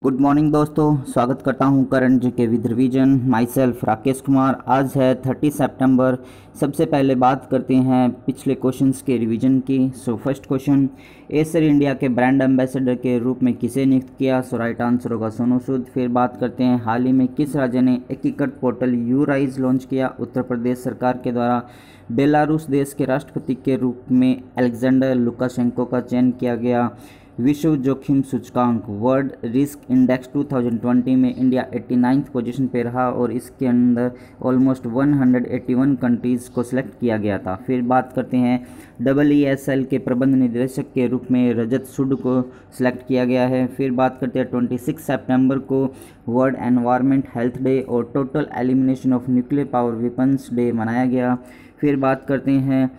Good morning दोस्तों, स्वागत करता हूं current GK with revision. My self Rakesh Kumar. आज है 30 सितंबर। सबसे पहले बात करते हैं पिछले क्वेश्चंस के रिवीजन की। फर्स्ट क्वेश्चन, एसर इंडिया के ब्रांड एम्बेसडर के रूप में किसे नियुक्त किया? राइट आंसर होगा सोनू सूद। फिर बात करते हैं हाल ही में किस राज्य ने एकीकृत पोर्टल यूराइज लॉन्च किया? उत्तर प्रदेश सरकार के द्वारा। बेलारूस देश के राष्ट्रपति के रूप में अलेक्जेंडर लुकाशेंको का चयन किया गया। विश्व जोखिम सूचकांक वर्ल्ड रिस्क इंडेक्स 2020 में इंडिया 89th पोजीशन पे रहा और इसके अंदर ऑलमोस्ट 181 कंट्रीज़ को सिलेक्ट किया गया था। फिर बात करते हैं EESL के प्रबंध निदेशक के रूप में रजत सुड को सिलेक्ट किया गया है। फिर बात करते हैं 26 सितंबर को वर्ल्ड एनवायरनमेंट हेल्थ डे और total elimination of nuclear power weapons day मनाया गया। फिर बात करते हैं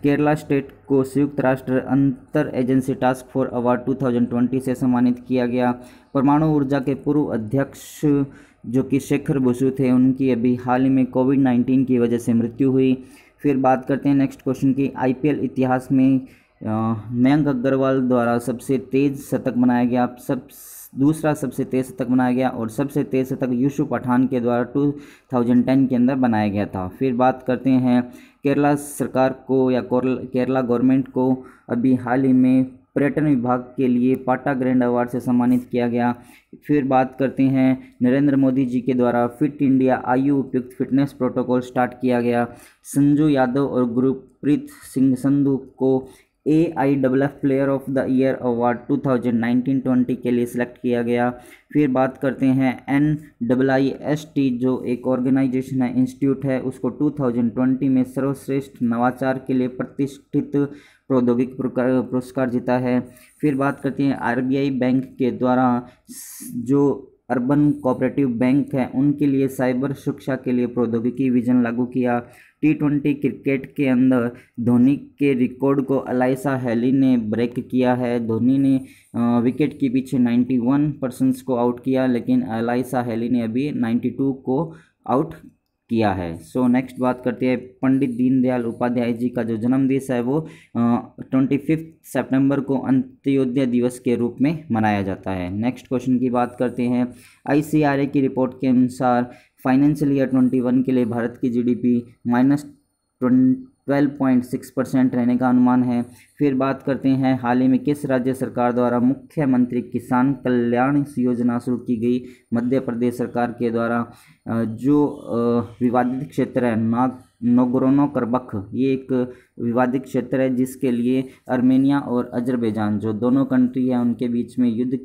केरला स्टेट को संयुक्त राष्ट्र अंतर एजेंसी टास्क फोर्स अवार्ड 2020 से सम्मानित किया गया। परमाणु ऊर्जा के पूर्व अध्यक्ष जो कि शेखर बसु थे, उनकी अभी हाल ही में कोविड-19 की वजह से मृत्यु हुई। फिर बात करते हैं नेक्स्ट क्वेश्चन की। IPL इतिहास में मयंक अग्रवाल द्वारा सबसे तेज शतक बनाया गया, दूसरा सबसे तेज शतक बनाया गया और सबसे तेज शतक यूसुफ पठान के द्वारा 2010 के अंदर बनाया गया था। फिर बात करते हैं केरला सरकार को या केरला गवर्नमेंट को अभी हाल ही में पर्यटन विभाग के लिए पाटा ग्रैंड अवार्ड से सम्मानित किया गया। फिर बात करते हैं नरेंद्र मोदी जी के द्वारा फिट इंडिया आयु उपयुक्त फिटनेस प्रोटोकॉल स्टार्ट किया गया। संजू यादव और गुरप्रीत सिंह संधू को AIFF player of the year award 2019-20 के लिए सिलेक्ट किया गया। फिर बात करते हैं NIIST जो एक ऑर्गेनाइजेशन है, इंस्टीट्यूट है, उसको 2020 में सर्वश्रेष्ठ नवाचार के लिए प्रतिष्ठित प्रौद्योगिकी पुरस्कार जीता है। फिर बात करते हैं RBI बैंक के द्वारा जो अर्बन कोऑपरेटिव बैंक है उनके लिए साइबर सुरक्षा के लिए प्रौद्योगिकी विजन लागू किया। T20 क्रिकेट के अंदर धोनी के रिकॉर्ड को अलाइसा हेली ने ब्रेक किया है। धोनी ने विकेट के पीछे 91% को आउट किया, लेकिन अलाइसा हेली ने अभी 92 को आउट किया है। नेक्स्ट बात करते हैं पंडित दीनदयाल उपाध्याय जी का जो जन्म दिवस है वो 25 सितंबर को अंत्योदय दिवस के रूप में मनाया जाता है। नेक्स्ट क्वेश्चन की बात करते हैं। ICRA की रिपोर्ट के अनुसार फाइनेंशियल ईयर 21 के लिए भारत की GDP -12.6% रहने का अनुमान है। फिर बात करते हैं हाल ही में किस राज्य सरकार द्वारा मुख्यमंत्री किसान कल्याण योजना शुरू की गई? मध्य प्रदेश सरकार के द्वारा। जो विवादित क्षेत्र है नागोर्नो करबख, ये एक विवादित क्षेत्र है जिसके लिए अर्मेनिया और अजरबैजान जो दोनों कंट्री हैं उनके बीच में युद्ध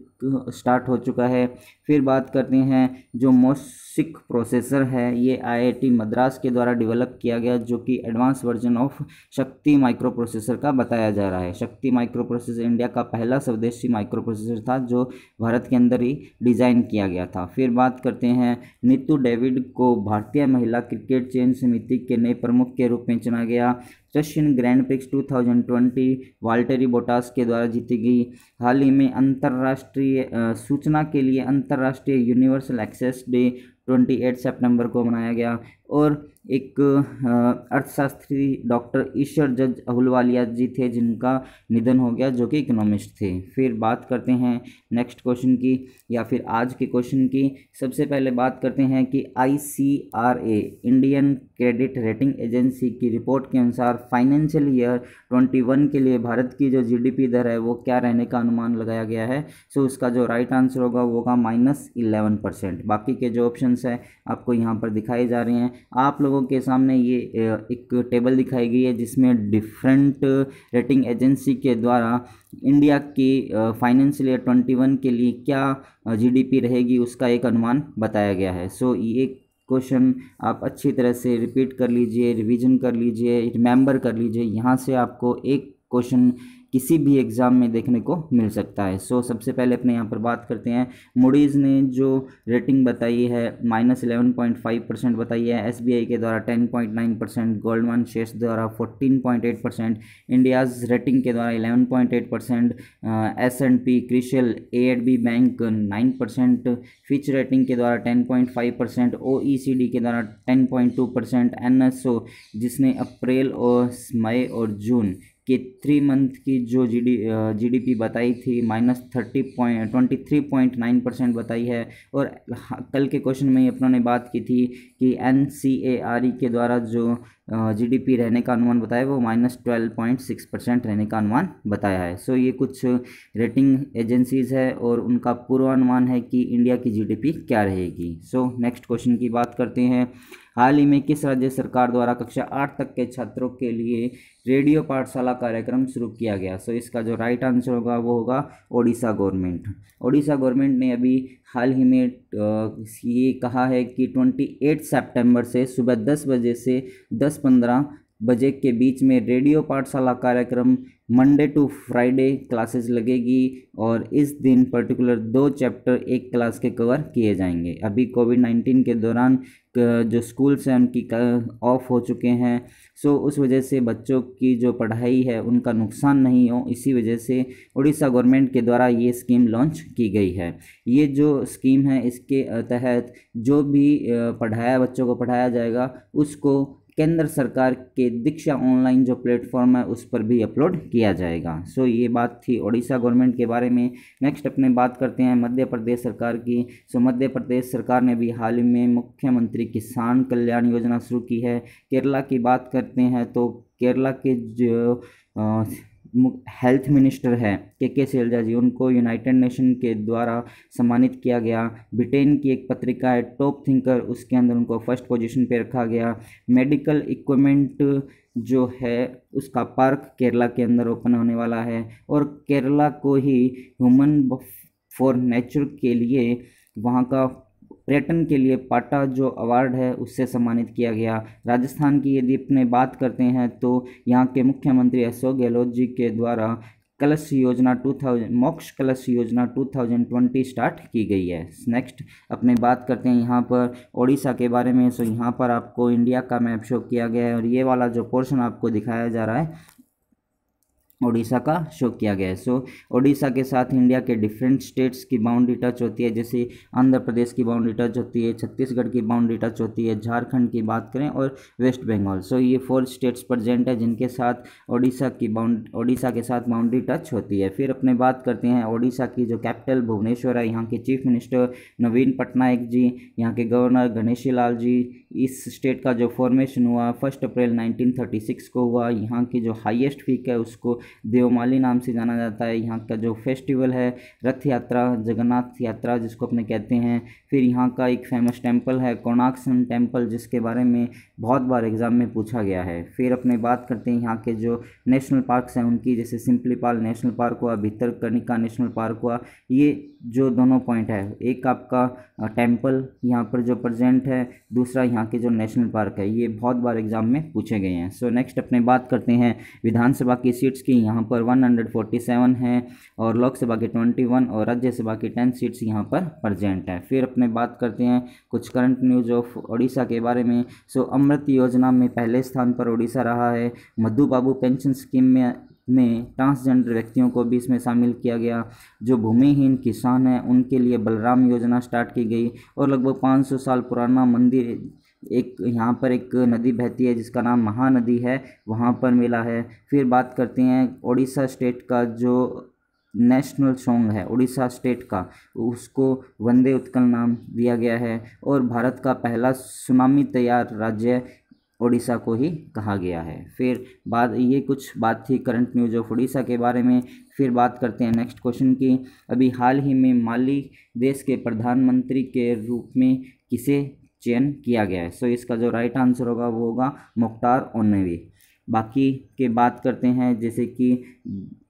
स्टार्ट हो चुका है। फिर बात करते हैं जो मोसिक प्रोसेसर है ये IIT मद्रास के द्वारा डेवलप किया गया, जो कि एडवांस वर्जन ऑफ शक्ति माइक्रो प्रोसेसर का बताया जा रहा है। शक्ति माइक्रो प्रोसेसर इंडिया का पहला स्वदेशी माइक्रो प्रोसेसर था जो भारत के अंदर ही डिज़ाइन किया गया था। फिर बात करते हैं नीतू डेविड को भारतीय महिला क्रिकेट चयन समिति के नए प्रमुख के रूप में चुना गया। Russian grand prix 2020 Valtteri Bottas के द्वारा जीती गई। हाल ही में अंतर्राष्ट्रीय सूचना के लिए अंतर्राष्ट्रीय यूनिवर्सल एक्सेस डे 28 सितंबर को मनाया गया। और एक अर्थशास्त्री डॉक्टर ईश्वर जज अहुलवालिया जी थे जिनका निधन हो गया, जो कि इकोनॉमिस्ट थे। फिर बात करते हैं नेक्स्ट क्वेश्चन की या फिर आज के क्वेश्चन की। सबसे पहले बात करते हैं कि ICRA Indian credit rating agency की रिपोर्ट के अनुसार फाइनेंशियल ईयर 21 के लिए भारत की जो GDP दर है वो क्या रहने का अनुमान लगाया गया है? उसका जो राइट आंसर होगा वो होगा -11%। बाकी के जो ऑप्शंस है आपको यहाँ पर दिखाए जा रहे हैं। आप लोगों के सामने ये एक टेबल दिखाई गई है जिसमें डिफरेंट रेटिंग एजेंसी के द्वारा इंडिया की फाइनेंशियल ईयर 21 के लिए क्या GDP रहेगी उसका एक अनुमान बताया गया है। ये क्वेश्चन आप अच्छी तरह से रिपीट कर लीजिए, रिवीजन कर लीजिए, रिमेंबर कर लीजिए। यहाँ से आपको एक क्वेश्चन किसी भी एग्ज़ाम में देखने को मिल सकता है। सबसे पहले अपने यहाँ पर बात करते हैं। मूडीज़ ने जो रेटिंग बताई है -11.5% बताई है, SBI के द्वारा 10.9%, गोल्डमैन सैक्स द्वारा 14.8%, इंडियाज़ रेटिंग के द्वारा 11.8%, S&P crucial ADB bank 9%, Fitch rating के द्वारा 10.5%, OECD के द्वारा 10.2%, NSO जिसने अप्रैल और मई और जून कि 3 मंथ की जो जीडीपी बताई थी -23.9% बताई है। और कल के क्वेश्चन में अपनों ने बात की थी कि NCARE के द्वारा जो जीडीपी रहने का अनुमान बताया वो -12.6% रहने का अनुमान बताया है। सो ये कुछ रेटिंग एजेंसीज है और उनका पूर्वानुमान है कि इंडिया की जीडीपी क्या रहेगी। सो नेक्स्ट क्वेश्चन की बात करते हैं। हाल ही में किस राज्य सरकार द्वारा कक्षा 8 तक के छात्रों के लिए रेडियो पाठशाला कार्यक्रम शुरू किया गया? सो इसका जो राइट आंसर होगा वो होगा ओडिशा गवर्नमेंट। ओडिशा गवर्नमेंट ने अभी हाल ही में ये कहा है कि 28 सितंबर से सुबह 10 बजे से 10:15 बजे के बीच में रेडियो पाठशाला कार्यक्रम मंडे टू फ्राइडे क्लासेस लगेगी और इस दिन पर्टिकुलर 2 चैप्टर एक क्लास के कवर किए जाएंगे। अभी कोविड-19 के दौरान जो स्कूल्स हैं उनकी ऑफ हो चुके हैं। सो उस वजह से बच्चों की जो पढ़ाई है उनका नुकसान नहीं हो, इसी वजह से उड़ीसा गवर्नमेंट के द्वारा ये स्कीम लॉन्च की गई है। ये जो स्कीम है इसके तहत जो भी बच्चों को पढ़ाया जाएगा उसको केंद्र सरकार के दीक्षा ऑनलाइन जो प्लेटफॉर्म है उस पर भी अपलोड किया जाएगा। सो ये बात थी ओडिशा गवर्नमेंट के बारे में। नेक्स्ट अपने बात करते हैं मध्य प्रदेश सरकार की। सो मध्य प्रदेश सरकार ने भी हाल ही में मुख्यमंत्री किसान कल्याण योजना शुरू की है। केरला की बात करते हैं तो केरला के जो हेल्थ मिनिस्टर है के शैलजा जी, उनको यूनाइटेड नेशन के द्वारा सम्मानित किया गया। ब्रिटेन की एक पत्रिका है टॉप थिंकर, उसके अंदर उनको फर्स्ट पोजीशन पे रखा गया। मेडिकल इक्विपमेंट जो है उसका पार्क केरला के अंदर ओपन होने वाला है और केरला को ही ह्यूमन फॉर नेचर के लिए वहाँ का पर्यटन के लिए पाटा जो अवार्ड है उससे सम्मानित किया गया। राजस्थान की यदि अपने बात करते हैं तो यहाँ के मुख्यमंत्री अशोक गहलोत जी के द्वारा कलश योजना 2000 मोक्ष कलश योजना 2020 स्टार्ट की गई है। नेक्स्ट अपने बात करते हैं यहाँ पर ओडिशा के बारे में। सो यहाँ पर आपको इंडिया का मैप शो किया गया है और ये वाला जो पोर्शन आपको दिखाया जा रहा है ओडिशा का शो किया गया है। सो ओडिशा के साथ इंडिया के डिफरेंट स्टेट्स की बाउंड्री टच होती है, जैसे आंध्र प्रदेश की बाउंड्री टच होती है, छत्तीसगढ़ की बाउंड्री टच होती है, झारखंड की बात करें और वेस्ट बंगाल। सो ये 4 स्टेट्स प्रेजेंट है जिनके साथ ओडिशा के साथ बाउंड्री टच होती है। फिर अपने बात करते हैं ओडिशा की जो कैपिटल भुवनेश्वर है, यहाँ के चीफ मिनिस्टर नवीन पटनायक जी, यहाँ के गवर्नर गणेशी लाल जी। इस स्टेट का जो फॉर्मेशन हुआ 1 अप्रैल 1936 को हुआ। यहाँ की जो हाईएस्ट पीक है उसको देवमाली नाम से जाना जाता है। यहाँ का जो फेस्टिवल है रथ यात्रा, जगन्नाथ यात्रा जिसको अपने कहते हैं। फिर यहाँ का एक फेमस टेंपल है कोणार्क सन टेंपल, जिसके बारे में बहुत बार एग्जाम में पूछा गया है। फिर अपने बात करते हैं यहाँ के जो नेशनल पार्क्स हैं उनकी, जैसे सिंपलीपाल नेशनल पार्क हुआ, भितरकनिका नेशनल पार्क हुआ। ये जो दोनों पॉइंट है, एक आपका टेंपल यहाँ पर जो प्रेजेंट है, दूसरा यहाँ के जो नेशनल पार्क है, ये बहुत बार एग्जाम में पूछे गए हैं। सो नेक्स्ट अपने बात करते हैं विधानसभा की सीट्स की। यहाँ पर 147 हैं और लोकसभा के 21 और राज्यसभा की 10 सीट्स यहाँ पर प्रेजेंट है। फिर अपने बात करते हैं कुछ करंट न्यूज ऑफ ओडिशा के बारे में। सो अमृत योजना में पहले स्थान पर ओडिशा रहा है। मधु बाबू पेंशन स्कीम में ट्रांसजेंडर व्यक्तियों को भी इसमें शामिल किया गया। जो भूमिहीन किसान हैं उनके लिए बलराम योजना स्टार्ट की गई और लगभग 500 साल पुराना मंदिर, एक यहाँ पर एक नदी बहती है जिसका नाम महानदी है, वहाँ पर मिला है। फिर बात करते हैं ओडिशा स्टेट का जो नेशनल सॉन्ग है उड़ीसा स्टेट का, उसको वंदे उत्कल नाम दिया गया है और भारत का पहला सुनामी तैयार राज्य ओडिशा को ही कहा गया है। फिर ये कुछ बात थी करंट न्यूज ऑफ उड़ीसा के बारे में। फिर बात करते हैं नेक्स्ट क्वेश्चन की। अभी हाल ही में माली देश के प्रधानमंत्री के रूप में किसे चयन किया गया है? सो इसका जो राइट आंसर होगा वो होगा मुख्तार ओन्नेवी। बाकी के बात करते हैं जैसे कि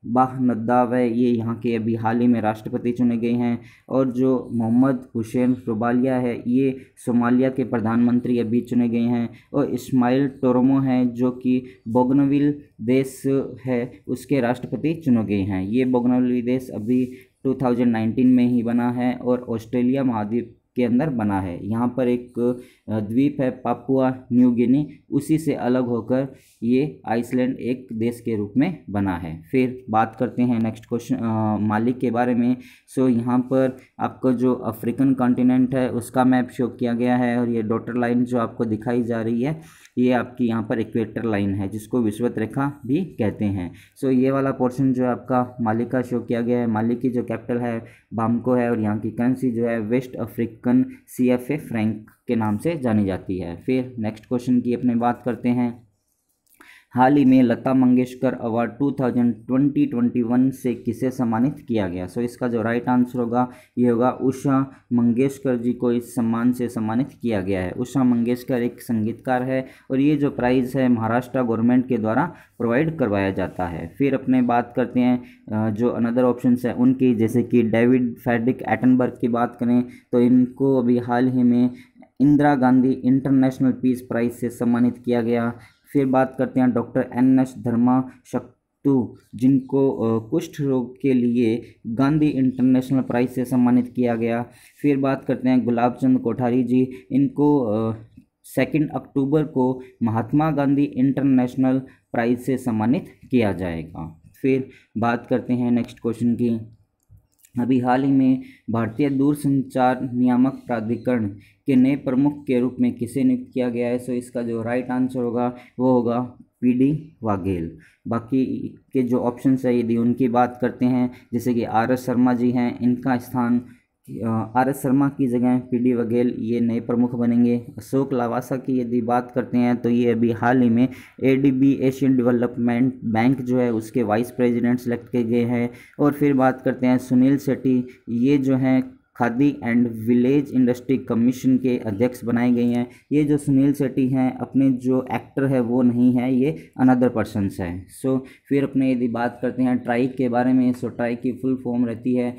बाह नद्दाव है, ये यहाँ के अभी हाल ही में राष्ट्रपति चुने गए हैं। और जो मोहम्मद हुसैन रुबालिया है ये सोमालिया के प्रधानमंत्री अभी चुने गए हैं। और इस्माइल टोरमो हैं जो कि बोगनविल देश है उसके राष्ट्रपति चुने गए हैं। ये बोगनविल देश अभी 2019 में ही बना है और ऑस्ट्रेलिया महाद्वीप के अंदर बना है। यहाँ पर एक द्वीप है पापुआ न्यू गिनी, उसी से अलग होकर ये आइसलैंड एक देश के रूप में बना है। फिर बात करते हैं नेक्स्ट क्वेश्चन माली के बारे में। सो यहाँ पर आपको जो अफ्रीकन कॉन्टिनेंट है उसका मैप शो किया गया है, और ये डॉटर लाइन जो आपको दिखाई जा रही है ये आपकी यहाँ पर इक्वेटर लाइन है, जिसको विषुवत रेखा भी कहते हैं। सो ये वाला पोर्शन जो आपका माली का शो किया गया है, माली की जो कैपिटल है बामको है, और यहाँ की करेंसी जो है वेस्ट अफ्रीकन CFA फ्रैंक के नाम से जानी जाती है। फिर नेक्स्ट क्वेश्चन की अपने बात करते हैं। हाल ही में लता मंगेशकर अवार्ड 2020-21 से किसे सम्मानित किया गया? सो इसका जो राइट आंसर होगा ये होगा उषा मंगेशकर जी को इस सम्मान से सम्मानित किया गया है। उषा मंगेशकर एक संगीतकार है, और ये जो प्राइज़ है महाराष्ट्र गवर्नमेंट के द्वारा प्रोवाइड करवाया जाता है। फिर अपने बात करते हैं जो अनदर ऑप्शंस है उनकी, जैसे कि डेविड फ्रेडरिक एटनबर्ग की बात करें तो इनको अभी हाल ही में Indira Gandhi international peace prize से सम्मानित किया गया। फिर बात करते हैं डॉक्टर NS धर्मा शक्तु, जिनको कुष्ठ रोग के लिए गांधी इंटरनेशनल प्राइज़ से सम्मानित किया गया। फिर बात करते हैं गुलाब चंद कोठारी जी, इनको 2 अक्टूबर को महात्मा गांधी इंटरनेशनल प्राइज़ से सम्मानित किया जाएगा। फिर बात करते हैं नेक्स्ट क्वेश्चन की। अभी हाल ही में भारतीय दूरसंचार नियामक प्राधिकरण के नए प्रमुख के रूप में किसे नियुक्त किया गया है? सो इसका जो राइट आंसर होगा वो होगा PD वाघेल। बाकी के जो ऑप्शंस है यदि उनकी बात करते हैं, जैसे कि RS शर्मा जी हैं, इनका स्थान RS शर्मा की जगह PD वाघेल ये नए प्रमुख बनेंगे। अशोक लावासा की यदि बात करते हैं तो ये अभी हाल ही में ADB एशियन डेवलपमेंट बैंक जो है उसके वाइस प्रेसिडेंट सेलेक्ट किए गए हैं। और फिर बात करते हैं सुनील शेट्टी, ये जो हैं khadi and village industry commission के अध्यक्ष बनाए गए हैं। ये जो सुनील शेट्टी हैं अपने जो एक्टर है वो नहीं है, ये अनदर पर्सनस है। सो फिर अपने यदि बात करते हैं ट्राई के बारे में, सो ट्राई की फुल फॉर्म रहती है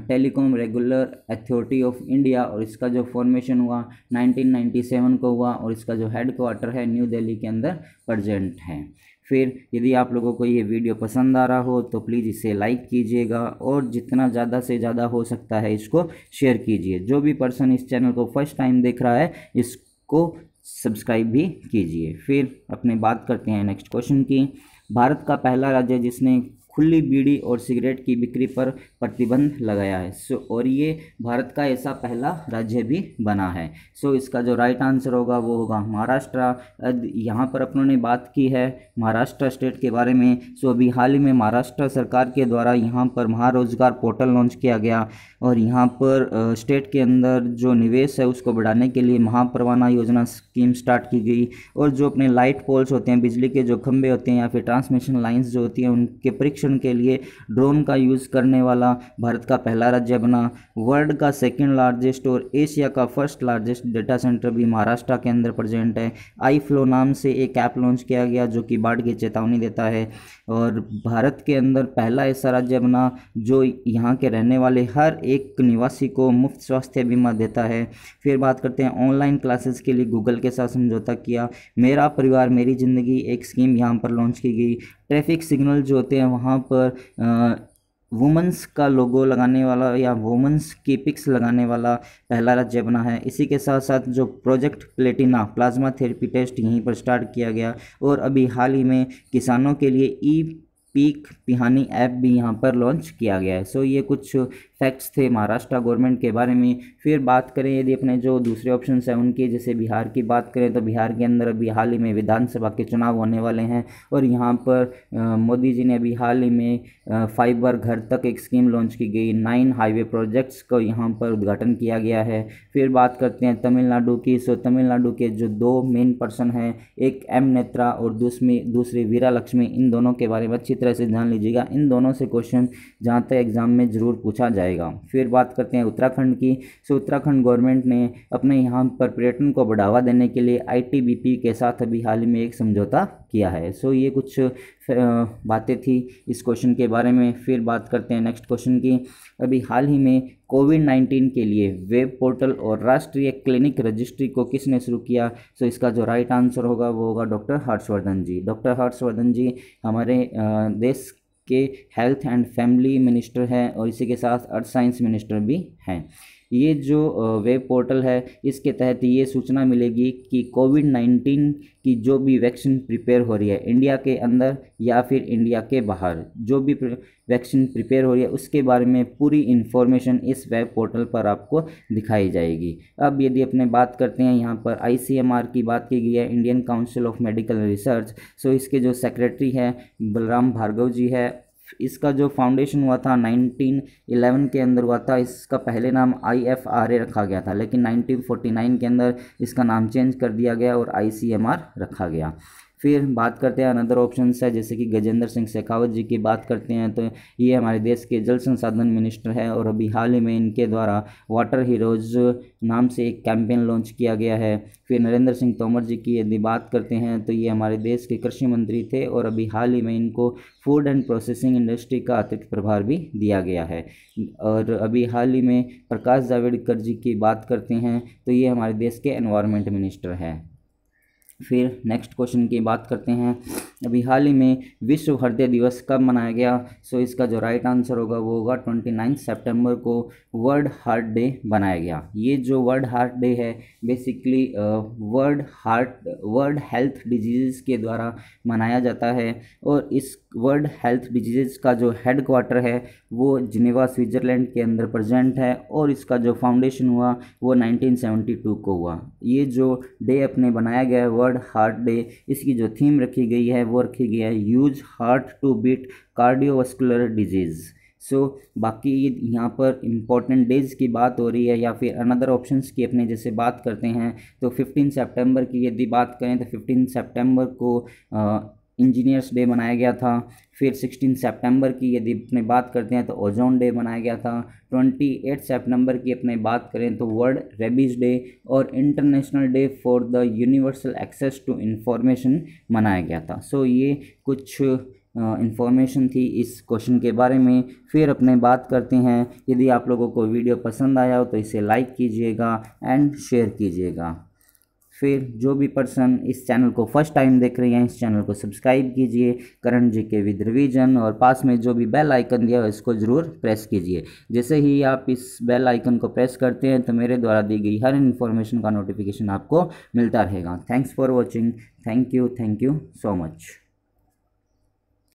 telecom regular authority of India, और इसका जो फॉर्मेशन हुआ 1997 को हुआ, और इसका जो हेड क्वार्टर है न्यू दिल्ली के अंदर प्रेजेंट है। फिर यदि आप लोगों को ये वीडियो पसंद आ रहा हो तो प्लीज़ इसे लाइक कीजिएगा, और जितना ज़्यादा से ज़्यादा हो सकता है इसको शेयर कीजिए। जो भी पर्सन इस चैनल को फर्स्ट टाइम देख रहा है इसको सब्सक्राइब भी कीजिए। फिर अपने बात करते हैं नेक्स्ट क्वेश्चन की। भारत का पहला राज्य जिसने खुली बीड़ी और सिगरेट की बिक्री पर प्रतिबंध लगाया है, सो और ये भारत का ऐसा पहला राज्य भी बना है। सो इसका जो राइट आंसर होगा वो होगा महाराष्ट्र। यहाँ पर अपनों ने बात की है महाराष्ट्र स्टेट के बारे में। सो अभी हाल ही में महाराष्ट्र सरकार के द्वारा यहाँ पर महारोजगार पोर्टल लॉन्च किया गया, और यहाँ पर स्टेट के अंदर जो निवेश है उसको बढ़ाने के लिए महापरवाना योजना स्कीम स्टार्ट की गई। और जो अपने लाइट पोल्स होते हैं, बिजली के जो खंभे होते हैं या फिर ट्रांसमिशन लाइंस जो होती हैं, उनके परीक्षण के लिए ड्रोन का यूज़ करने वाला भारत का पहला राज्य बना। वर्ल्ड का सेकंड लार्जेस्ट और एशिया का फर्स्ट लार्जेस्ट डेटा सेंटर भी महाराष्ट्र के अंदर प्रेजेंट है। iFlow नाम से एक ऐप लॉन्च किया गया जो कि बाढ़ की चेतावनी देता है, और भारत के अंदर पहला ऐसा राज्य बना जो यहाँ के रहने वाले हर एक निवासी को मुफ्त स्वास्थ्य बीमा देता है। फिर बात करते हैं ऑनलाइन क्लासेस के लिए गूगल के साथ समझौता किया। मेरा परिवार मेरी ज़िंदगी एक स्कीम यहाँ पर लॉन्च की गई। ट्रैफिक सिग्नल जो होते हैं वहाँ पर वुमेंस का लोगो लगाने वाला या वुमेंस की पिक्स लगाने वाला पहला राज्य बना है। इसी के साथ साथ जो project Platina plasma therapy test यहीं पर स्टार्ट किया गया, और अभी हाल ही में किसानों के लिए पीक पिहानी ऐप भी यहाँ पर लॉन्च किया गया है। सो ये कुछ फैक्ट्स थे महाराष्ट्र गवर्नमेंट के बारे में। फिर बात करें यदि अपने जो दूसरे ऑप्शंस हैं उनकी, जैसे बिहार की बात करें तो बिहार के अंदर अभी हाल ही में विधानसभा के चुनाव होने वाले हैं, और यहाँ पर मोदी जी ने अभी हाल ही में फाइबर घर तक एक स्कीम लॉन्च की गई। 9 हाईवे प्रोजेक्ट्स को यहाँ पर उद्घाटन किया गया है। फिर बात करते हैं तमिलनाडु की। सो तमिलनाडु के जो 2 मेन पर्सन हैं, एक M नेत्रा और दूसरी वीरा लक्ष्मी, इन दोनों के बारे में अच्छी तरह से जान लीजिएगा। इन दोनों से क्वेश्चन जहाँ तक एग्जाम में ज़रूर पूछा जाएगा। फिर बात करते हैं उत्तराखंड की। सो उत्तराखंड गवर्नमेंट ने अपने यहाँ पर पर्यटन को बढ़ावा देने के लिए ITBP के साथ अभी हाल ही में एक समझौता किया है। सो ये कुछ बातें थी इस क्वेश्चन के बारे में। फिर बात करते हैं नेक्स्ट क्वेश्चन की। अभी हाल ही में कोविड-19 के लिए वेब पोर्टल और राष्ट्रीय क्लिनिक रजिस्ट्री को किसने शुरू किया? सो इसका जो राइट आंसर होगा वो होगा डॉक्टर हर्षवर्धन जी। डॉक्टर हर्षवर्धन जी हमारे देश के हेल्थ एंड फैमिली मिनिस्टर हैं, और इसी के साथ अर्थ साइंस मिनिस्टर भी हैं। ये जो वेब पोर्टल है इसके तहत ये सूचना मिलेगी कि कोविड-19 की जो भी वैक्सीन प्रिपेयर हो रही है इंडिया के अंदर या फिर इंडिया के बाहर, जो भी वैक्सीन प्रिपेयर हो रही है उसके बारे में पूरी इन्फॉर्मेशन इस वेब पोर्टल पर आपको दिखाई जाएगी। अब यदि अपने बात करते हैं यहाँ पर ICMR की बात की गई है, Indian council of medical research. So इसके जो सेक्रेटरी हैं बलराम भार्गव जी है। इसका जो फाउंडेशन हुआ था 1911 के अंदर हुआ था। इसका पहले नाम IFRA रखा गया था, लेकिन 1949 के अंदर इसका नाम चेंज कर दिया गया और ICMR रखा गया। फिर बात करते हैं अनदर ऑप्शंस है, जैसे कि गजेंद्र सिंह शेखावत जी की बात करते हैं तो ये हमारे देश के जल संसाधन मिनिस्टर है और अभी हाल ही में इनके द्वारा वाटर हीरोज़ नाम से एक कैंपेन लॉन्च किया गया है। फिर नरेंद्र सिंह तोमर जी की यदि बात करते हैं तो ये हमारे देश के कृषि मंत्री थे और अभी हाल ही में इनको फूड एंड प्रोसेसिंग इंडस्ट्री का अतिरिक्त प्रभार भी दिया गया है। और अभी हाल ही में प्रकाश जावड़ेकर जी की बात करते हैं तो ये हमारे देश के एनवायरनमेंट मिनिस्टर हैं। फिर नेक्स्ट क्वेश्चन की बात करते हैं, अभी हाल ही में विश्व हृदय दिवस कब मनाया गया। सो इसका जो राइट आंसर होगा वो होगा 29 सितंबर को वर्ल्ड हार्ट डे बनाया गया। ये जो वर्ल्ड हार्ट डे है बेसिकली वर्ल्ड हेल्थ डिजीज़ के द्वारा मनाया जाता है और इस वर्ल्ड हेल्थ डिजीज़ का जो हेड क्वार्टर है वो जिनेवा स्विट्ज़रलैंड के अंदर प्रेजेंट है और इसका जो फाउंडेशन हुआ वो 1972 को हुआ। ये जो डे अपने बनाया गया है वर्ल्ड हार्ट डे, इसकी जो थीम रखी गई है वो रखी गई है use heart to beat cardiovascular disease. So बाकी यहाँ पर इम्पॉर्टेंट डेज़ की बात हो रही है या फिर अनदर ऑप्शंस की अपने जैसे बात करते हैं तो 15 सितंबर की यदि बात करें तो 15 सितंबर को इंजीनियर्स डे मनाया गया था। फिर 16 सितंबर की यदि अपने बात करते हैं तो ओजोन डे मनाया गया था। 28 सितंबर की अपने बात करें तो वर्ल्ड रेबीज डे और international day for the universal access to information मनाया गया था। सो ये कुछ इंफॉर्मेशन थी इस क्वेश्चन के बारे में। फिर अपने बात करते हैं, यदि आप लोगों को वीडियो पसंद आया हो तो इसे लाइक कीजिएगा एंड शेयर कीजिएगा। फिर जो भी पर्सन इस चैनल को फर्स्ट टाइम देख रहे हैं इस चैनल को सब्सक्राइब कीजिए करण जीके विद रिवीजन और पास में जो भी बेल आइकन दिया है इसको ज़रूर प्रेस कीजिए। जैसे ही आप इस बेल आइकन को प्रेस करते हैं तो मेरे द्वारा दी गई हर इन्फॉर्मेशन का नोटिफिकेशन आपको मिलता रहेगा। Thanks for watching. Thank you so much.